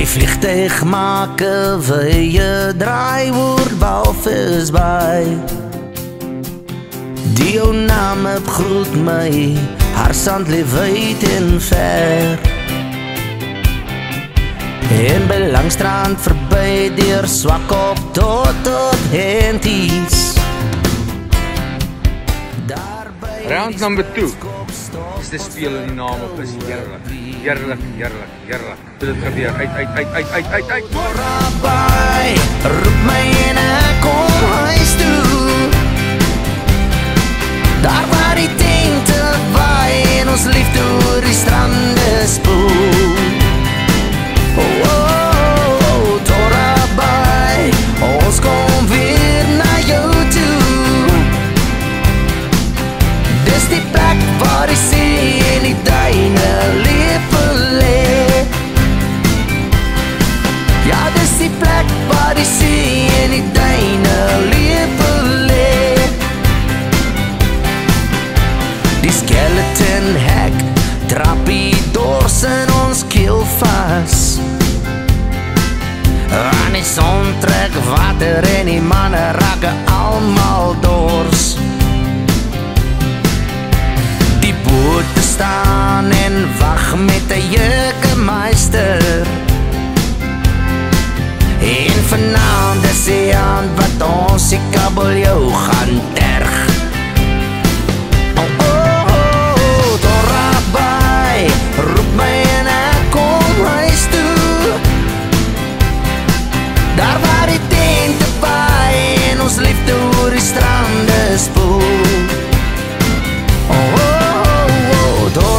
vliegtuig maak 'n wye draai oor Walvis Bay. Die ou naam groet my, haar sand lê wyd en ver. En by Langstrand verby deur Swakop tot op Henties. Round number 2 is te speel in die naam op is heerlik. Heerlik, heerlik, heerlik. Dit gebeur uit. Rabai, roep my en ek kom huis toe. Daar waar die tente waai en ons liefde oor die strande spoel. Rabai, ons kom weer na jou toe. Dis die plek waar die see en die duine lepel lê. Ja, dis die plek waar die see en die duine lepel lê. Die skeleton hek trap die dors in ons keel vas. Aan die son trek water en die manne raak almal dors. Die bote staan en wag met 'n jukemeister. En vanaand is die aand wat ons die kabeljou gaan terg. Rabai, roep my en ek kom huis toe. Daar waar die tente waai en ons liefde oor die strande spoel.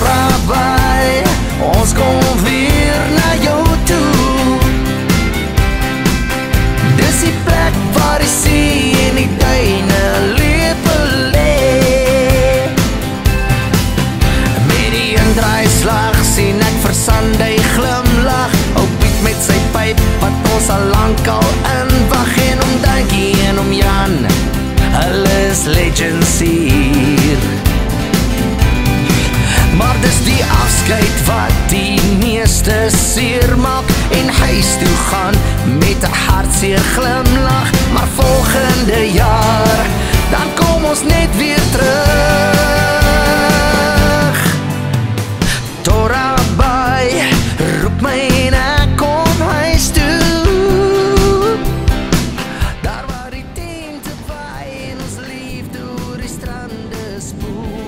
Rabai, ons kom weer na jou toe. Dis die plek waar die see en die duine lepel lê. Met die indraaislag sien ek vir Sunday glimlag. Ou Piet met sy pyp wat ons al lank al inwag. En om Dankie en om Jan, hulle is legends hier. Maar dis die afskeid wat die meeste seer maak. En huis toe gaan met 'n hartseer glimlach. Maar volgende jaar, dan kom ons net weer terug. Rabai, roep my en ek kom huis toe. Daar waar die tente waai en ons liefde oor die strande spoel.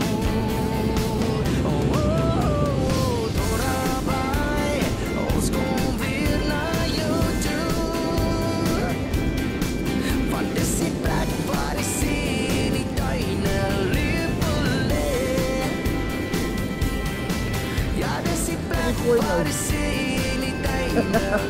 Rabai, ons kom weer na jou toe. Want dis die plek waar die see en die duine lepel lê. Ja, dis die plek waar die see en die duine